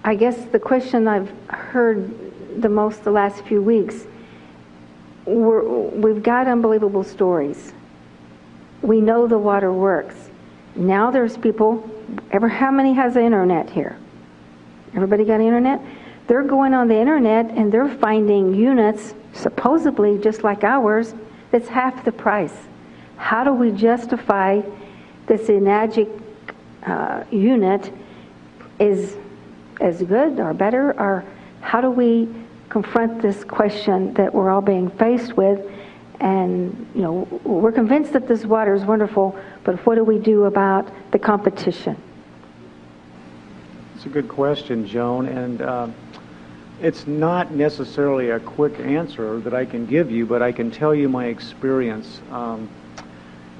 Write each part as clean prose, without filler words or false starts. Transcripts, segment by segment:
I guess the question I've heard the most the last few weeks, we've got unbelievable stories. We know the water works. Now there's people, how many has the internet here? Everybody got internet? They're going on the internet and they're finding units, supposedly just like ours, that's half the price. How do we justify this Enagic unit is as good or better, or how do we confront this question that we're all being faced with? And we're convinced that this water is wonderful, but what do we do about the competition? It's a good question, Joan, and it's not necessarily a quick answer that I can give you, but I can tell you my experience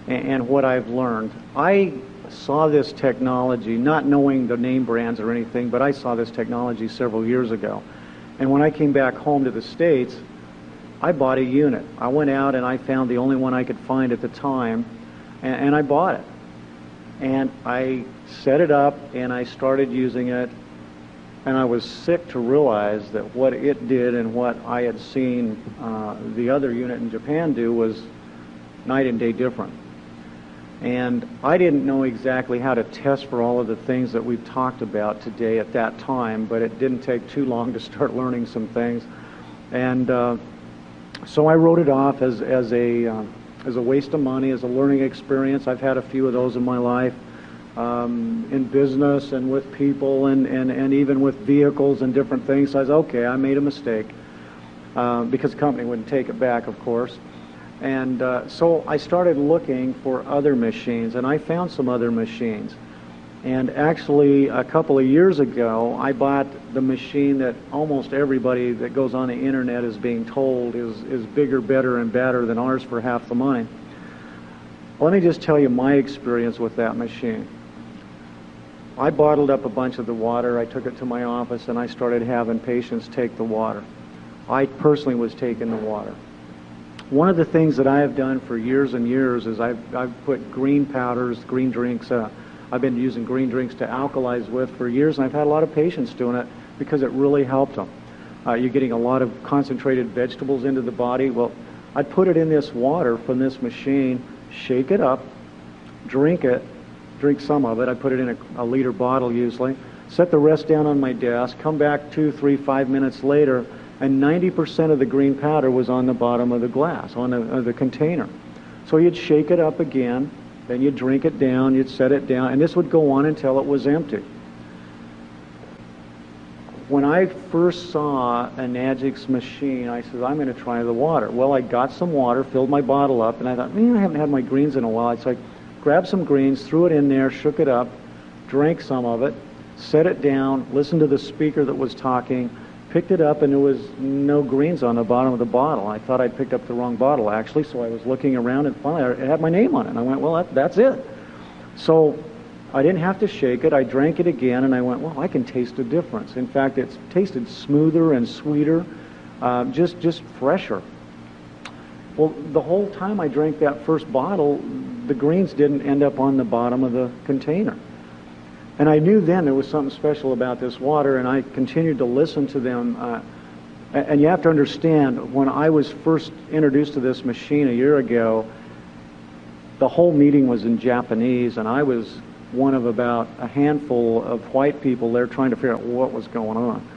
and what I've learned. I saw this technology, not knowing the name brands or anything, but I saw this technology several years ago. And when I came back home to the States, I bought a unit. I went out and I found the only one I could find at the time, and I bought it. And I set it up and I started using it, and I was sick to realize that what it did and what I had seen the other unit in Japan do was night and day different. And I didn't know exactly how to test for all of the things that we've talked about today at that time, but it didn't take too long to start learning some things. And so I wrote it off as a waste of money, as a learning experience. I've had a few of those in my life, in business and with people and even with vehicles and different things. So I said, okay, I made a mistake, because the company wouldn't take it back, of course. And so I started looking for other machines, and I found some other machines. And actually, a couple of years ago, I bought the machine that almost everybody that goes on the internet is being told is bigger, better, and better than ours for half the money. Let me just tell you my experience with that machine. I bottled up a bunch of the water, I took it to my office, and I started having patients take the water. I personally was taking the water. One of the things that I have done for years and years is I've put green powders, green drinks, I've been using green drinks to alkalize with for years, and I've had a lot of patients doing it because it really helped them. You're getting a lot of concentrated vegetables into the body. Well, I'd put it in this water from this machine, shake it up, drink some of it. I put it in a liter bottle usually, set the rest down on my desk, come back 2, 3, 5 minutes later, and 90% of the green powder was on the bottom of the glass, on the container. So you'd shake it up again, then you'd drink it down, you'd set it down, and this would go on until it was empty. When I first saw Enagic's machine, I said, I'm going to try the water. Well, I got some water, filled my bottle up, and I thought, I haven't had my greens in a while. So I grabbed some greens, threw it in there, shook it up, drank some of it, set it down, listened to the speaker that was talking, picked it up, and there was no greens on the bottom of the bottle. I thought I'd picked up the wrong bottle, actually, so I was looking around, and finally it had my name on it. And I went, well, that's it. So I didn't have to shake it. I drank it again, and I went, well, I can taste a difference. In fact, it's tasted smoother and sweeter, just fresher. Well, the whole time I drank that first bottle, the greens didn't end up on the bottom of the container. And I knew then there was something special about this water, and I continued to listen to them. And you have to understand, when I was first introduced to this machine a year ago, the whole meeting was in Japanese, and I was one of about a handful of white people there trying to figure out what was going on.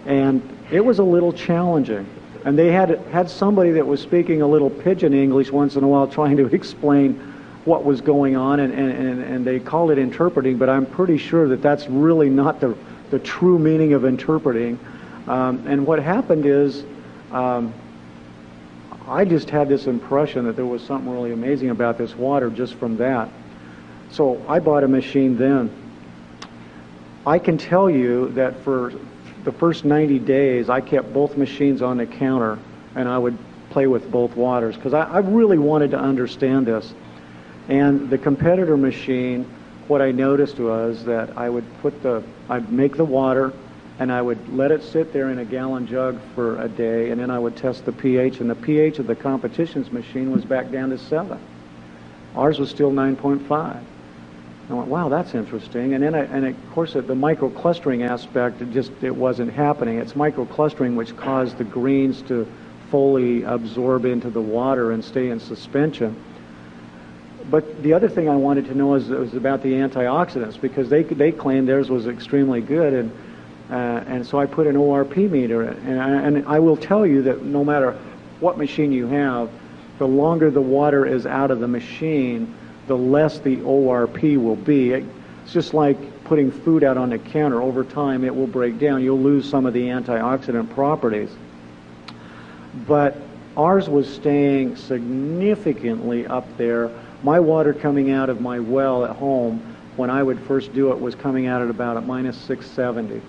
And it was a little challenging. And they had somebody that was speaking a little pidgin English once in a while trying to explain what was going on, and they called it interpreting, but I'm pretty sure that that's really not the true meaning of interpreting. And what happened is I just had this impression that there was something really amazing about this water just from that. So I bought a machine then. I can tell you that for the first 90 days I kept both machines on the counter, and I would play with both waters because I really wanted to understand this. And the competitor machine, what I noticed was that I'd make the water, and I would let it sit there in a gallon jug for a day, and then I would test the pH, and the pH of the competition's machine was back down to 7. Ours was still 9.5. I went, wow, that's interesting. And then, and of course, the microclustering aspect, it wasn't happening. It's microclustering which caused the greens to fully absorb into the water and stay in suspension. But the other thing I wanted to know was about the antioxidants, because they claimed theirs was extremely good, and so I put an ORP meter in. And I will tell you that no matter what machine you have, the longer the water is out of the machine, the less the ORP will be. It's just like putting food out on the counter. Over time, it will break down. You'll lose some of the antioxidant properties. But ours was staying significantly up there. My water coming out of my well at home, when I would first do it, was coming out at about minus 670.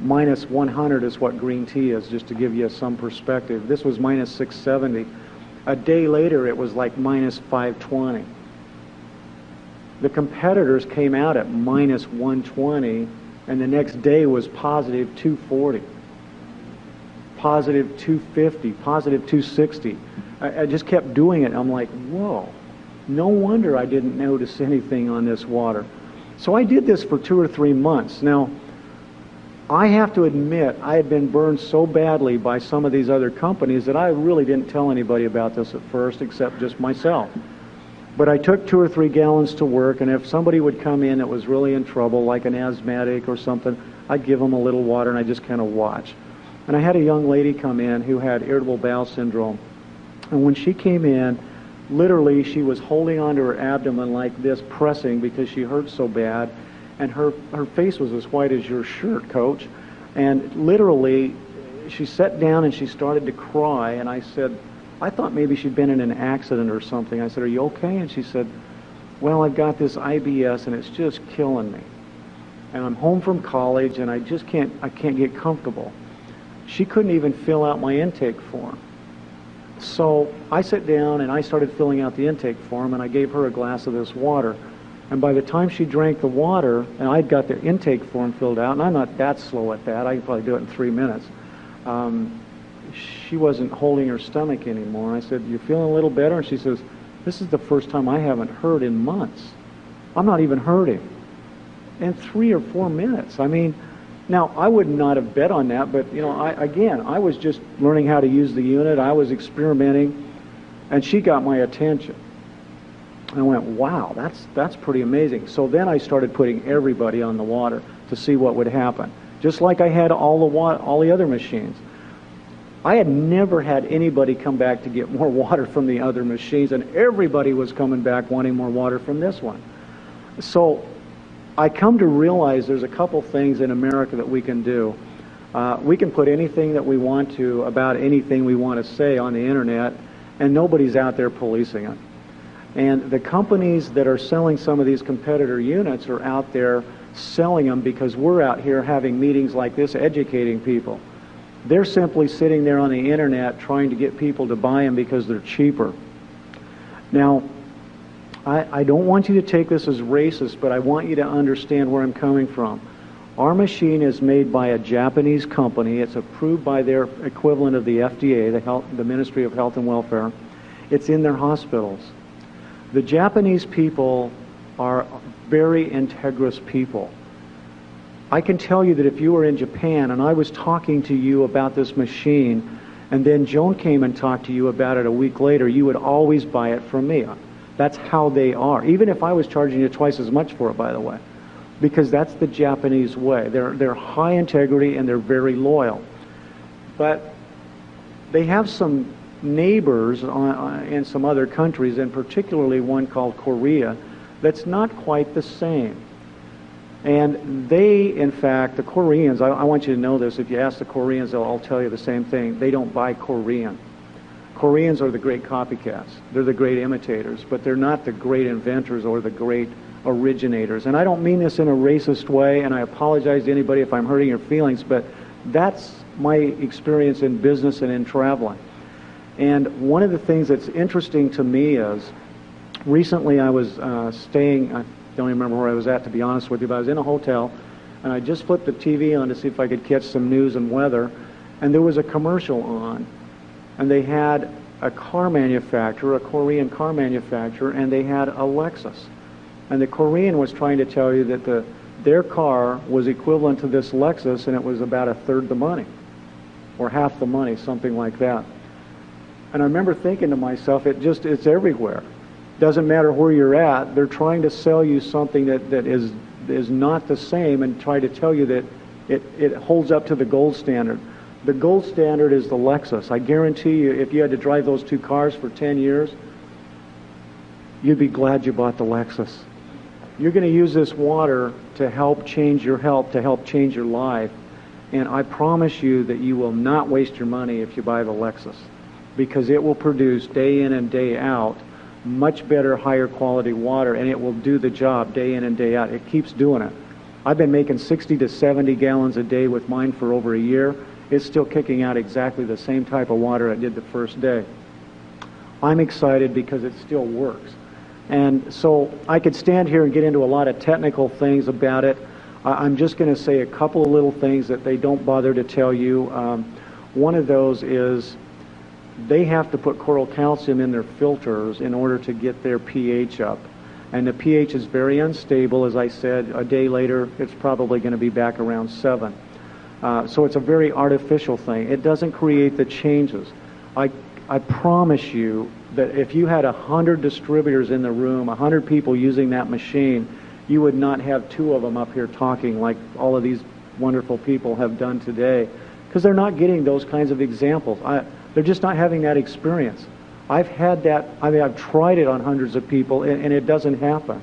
Minus 100 is what green tea is, just to give you some perspective. This was minus 670. A day later, it was like minus 520. The competitors came out at minus 120, and the next day was positive 240, positive 250, positive 260. I just kept doing it. I'm like, whoa, no wonder I didn't notice anything on this water. So I did this for 2 or 3 months. Now, I have to admit, I had been burned so badly by some of these other companies that I really didn't tell anybody about this at first, except just myself. But I took 2 or 3 gallons to work, and if somebody would come in that was really in trouble, like an asthmatic or something, I'd give them a little water, and I just kind of watch. And I had a young lady come in who had irritable bowel syndrome. And when she came in, literally she was holding onto her abdomen like this, pressing because she hurt so bad. And her face was as white as your shirt, Coach. And literally, she sat down and she started to cry, and I said, I thought maybe she'd been in an accident or something. I said, are you okay? And she said, well, I've got this IBS and it's just killing me. And I'm home from college and I can't get comfortable. She couldn't even fill out my intake form. So I sat down and I started filling out the intake form, and I gave her a glass of this water. And by the time she drank the water, and I'd got the intake form filled out, and I'm not that slow at that, I could probably do it in 3 minutes, she wasn't holding her stomach anymore. I said, you're feeling a little better? And she says, this is the first time I haven't hurt in months. I'm not even hurting. In 3 or 4 minutes. I mean, now, I would not have bet on that, but, you know, I was just learning how to use the unit. I was experimenting, and she got my attention. I went, wow, that's pretty amazing. So then I started putting everybody on the water to see what would happen, just like I had all the other machines. I had never had anybody come back to get more water from the other machines, and everybody was coming back wanting more water from this one. So I come to realize there's a couple things in America that we can do. We can put anything that we want to about anything we want to say on the internet, and nobody's out there policing it. And the companies that are selling some of these competitor units are out there selling them because we're out here having meetings like this, educating people. They're simply sitting there on the internet trying to get people to buy them because they're cheaper. Now, I don't want you to take this as racist, but I want you to understand where I'm coming from. Our machine is made by a Japanese company. It's approved by their equivalent of the FDA, the Ministry of Health and Welfare. It's in their hospitals. The Japanese people are very integrous people. I can tell you that if you were in Japan and I was talking to you about this machine, and then Joan came and talked to you about it a week later, you would always buy it from me. That's how they are. Even if I was charging you twice as much for it, by the way, because that's the Japanese way. They're high integrity and they're very loyal. But they have some neighbors in some other countries, and particularly one called Korea, that's not quite the same. And they, in fact, the Koreans, I want you to know this, if you ask the Koreans, they'll all tell you the same thing. They don't buy Korean. Koreans are the great copycats. They're the great imitators, but they're not the great inventors or the great originators. And I don't mean this in a racist way, and I apologize to anybody if I'm hurting your feelings, but that's my experience in business and in traveling. And one of the things that's interesting to me is, recently I was staying, I don't even remember where I was at, to be honest with you, but I was in a hotel, and I just flipped the TV on to see if I could catch some news and weather, and there was a commercial on, and they had a car manufacturer, a Korean car manufacturer, and they had a Lexus. And the Korean was trying to tell you that their car was equivalent to this Lexus, and it was about a third the money, or half the money, something like that. And I remember thinking to myself, it's everywhere. Doesn't matter where you're at, they're trying to sell you something that is not the same, and try to tell you that it holds up to the gold standard. The gold standard is the Lexus. I guarantee you, if you had to drive those two cars for 10 years, you'd be glad you bought the Lexus. You're going to use this water to help change your health, to help change your life. And I promise you that you will not waste your money if you buy the Lexus, because it will produce day in and day out much better, higher quality water, and it will do the job day in and day out. It keeps doing it. I've been making 60 to 70 gallons a day with mine for over a year. It's still kicking out exactly the same type of water it did the first day. I'm excited because it still works. And so I could stand here and get into a lot of technical things about it. I'm just going to say a couple of little things that they don't bother to tell you. One of those is they have to put coral calcium in their filters in order to get their pH up. And the pH is very unstable. As I said, a day later, it's probably going to be back around 7. So it's a very artificial thing. It doesn't create the changes. I promise you that if you had 100 distributors in the room, 100 people using that machine, you would not have 2 of them up here talking like all of these wonderful people have done today, because they're not getting those kinds of examples. They're just not having that experience. I've had that. I mean, I've tried it on hundreds of people, and it doesn't happen.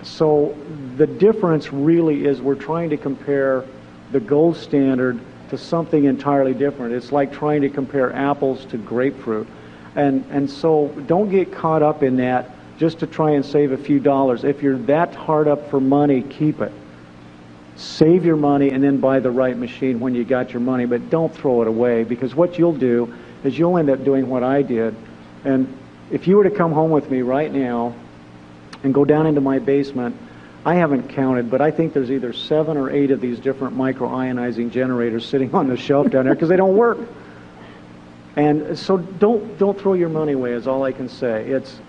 So the difference really is we're trying to compare the gold standard to something entirely different. It's like trying to compare apples to grapefruit. And so don't get caught up in that just to try and save a few dollars. If you're that hard up for money, keep it. Save your money and then buy the right machine when you got your money, but don't throw it away, because what you'll do is you'll end up doing what I did. And if you were to come home with me right now and go down into my basement, I haven't counted, but I think there's either 7 or 8 of these different micro-ionizing generators sitting on the shelf down there because they don't work. And so don't throw your money away is all I can say. It's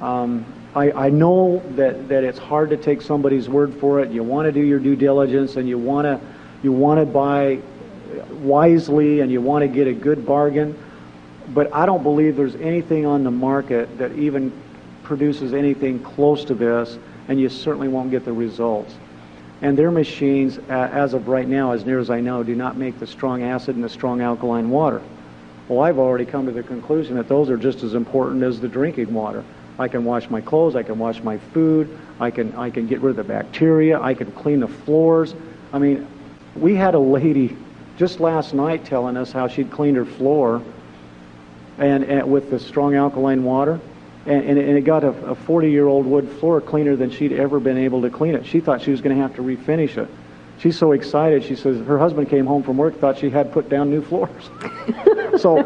I know that it's hard to take somebody's word for it. You want to do your due diligence, and you want to buy wisely, and you want to get a good bargain. But I don't believe there's anything on the market that even produces anything close to this, and you certainly won't get the results. And their machines, as of right now, as near as I know, do not make the strong acid and the strong alkaline water. Well, I've already come to the conclusion that those are just as important as the drinking water. I can wash my clothes, I can wash my food, I can get rid of the bacteria, I can clean the floors. I mean, we had a lady just last night telling us how she'd cleaned her floor and with the strong alkaline water, and it got a 40-year-old wood floor cleaner than she'd ever been able to clean it. She thought she was going to have to refinish it. She's so excited. She says her husband came home from work, thought she had put down new floors. So,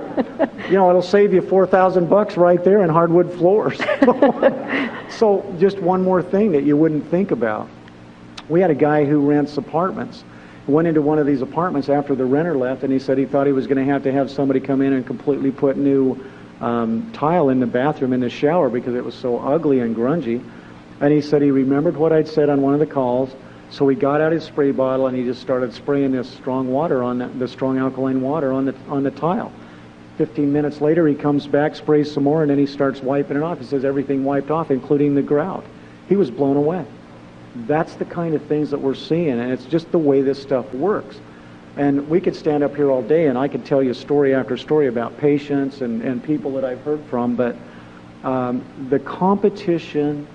it'll save you $4,000 right there in hardwood floors. So just one more thing that you wouldn't think about. We had a guy who rents apartments. He went into one of these apartments after the renter left, and he said he thought he was going to have somebody come in and completely put new tile in the bathroom, in the shower, because it was so ugly and grungy. And he said he remembered what I'd said on one of the calls. So he got out his spray bottle and he just started spraying this strong water on the strong alkaline water on the tile. 15 minutes later, he comes back, sprays some more, and then he starts wiping it off. He says everything wiped off, including the grout. He was blown away. That's the kind of things that we're seeing, and it's just the way this stuff works. And we could stand up here all day, and I could tell you story after story about patients and people that I've heard from, but the competition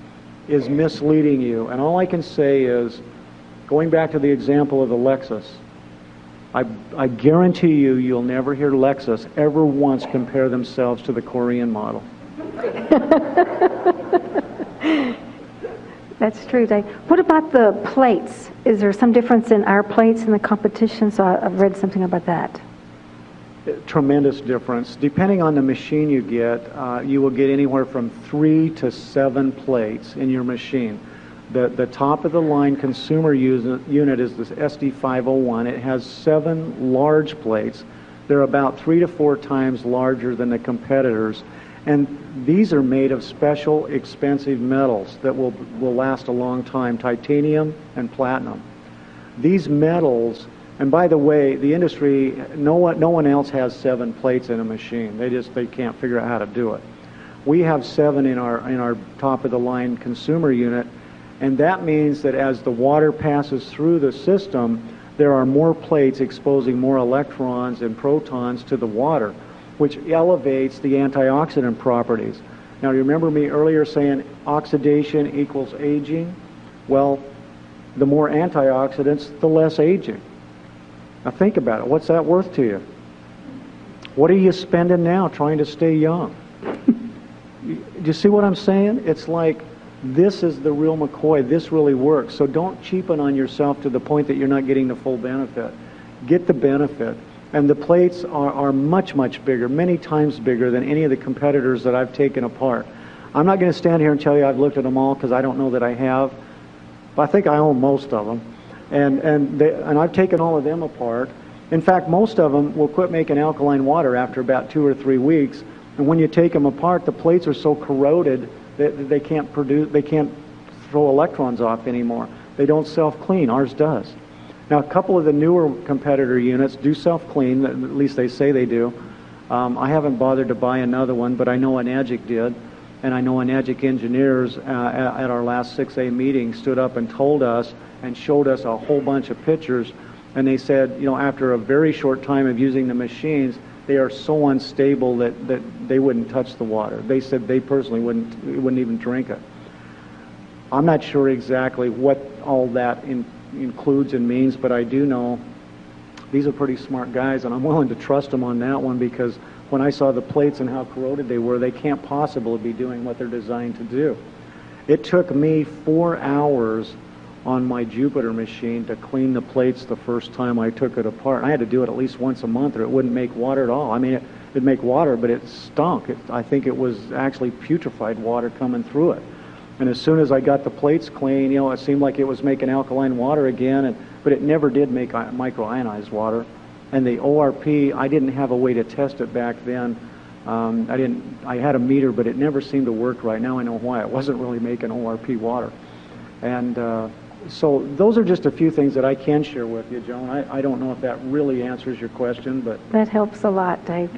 is misleading you. And all I can say is, going back to the example of the Lexus, I guarantee you'll never hear Lexus ever once compare themselves to the Korean model. That's true, Dave. What about the plates? Is there some difference in our plates and the competition? So I've read something about that. Tremendous difference. Depending on the machine you get, you will get anywhere from 3 to 7 plates in your machine. The top of the line consumer unit is this SD501. It has 7 large plates. They're about 3 to 4 times larger than the competitors. And these are made of special, expensive metals that will last a long time, titanium and platinum. These metals, and by the way, the industry, no one else has 7 plates in a machine. They can't figure out how to do it. We have 7 in our top of the line consumer unit, and that means that as the water passes through the system, there are more plates exposing more electrons and protons to the water, which elevates the antioxidant properties. Now, you remember me earlier saying oxidation equals aging? Well, the more antioxidants, the less aging. Now think about it. What's that worth to you? What are you spending now trying to stay young? Do you see what I'm saying? It's like, this is the real McCoy. This really works. So don't cheapen on yourself to the point that you're not getting the full benefit. Get the benefit. And the plates are much, much bigger, many times bigger than any of the competitors that I've taken apart. I'm not going to stand here and tell you I've looked at them all, because I don't know that I have. But I think I own most of them. And I've taken all of them apart. In fact, most of them will quit making alkaline water after about 2 or 3 weeks. And when you take them apart, the plates are so corroded that they can't throw electrons off anymore. They don't self-clean. Ours does. Now, a couple of the newer competitor units do self-clean, at least they say they do. I haven't bothered to buy another one, but I know Enagic did. And I know Enagic engineers at our last 6A meeting stood up and told us and showed us a whole bunch of pictures. And they said, you know, after a very short time of using the machines, they are so unstable that they wouldn't touch the water. They said they personally wouldn't even drink it. I'm not sure exactly what all that includes and means, but I do know these are pretty smart guys, and I'm willing to trust them on that one, because when I saw the plates and how corroded they were, they can't possibly be doing what they're designed to do. It took me 4 hours on my Jupiter machine to clean the plates the first time I took it apart. I had to do it at least once a month or it wouldn't make water at all. I mean, it'd make water, but it stunk. I think it was actually putrefied water coming through it. And as soon as I got the plates clean, you know, it seemed like it was making alkaline water again, but it never did make microionized water. And the ORP, I didn't have a way to test it back then. I had a meter, but it never seemed to work right. Now I know why. It wasn't really making ORP water. And so those are just a few things that I can share with you, Joan. I don't know if that really answers your question, but... That helps a lot, Dave.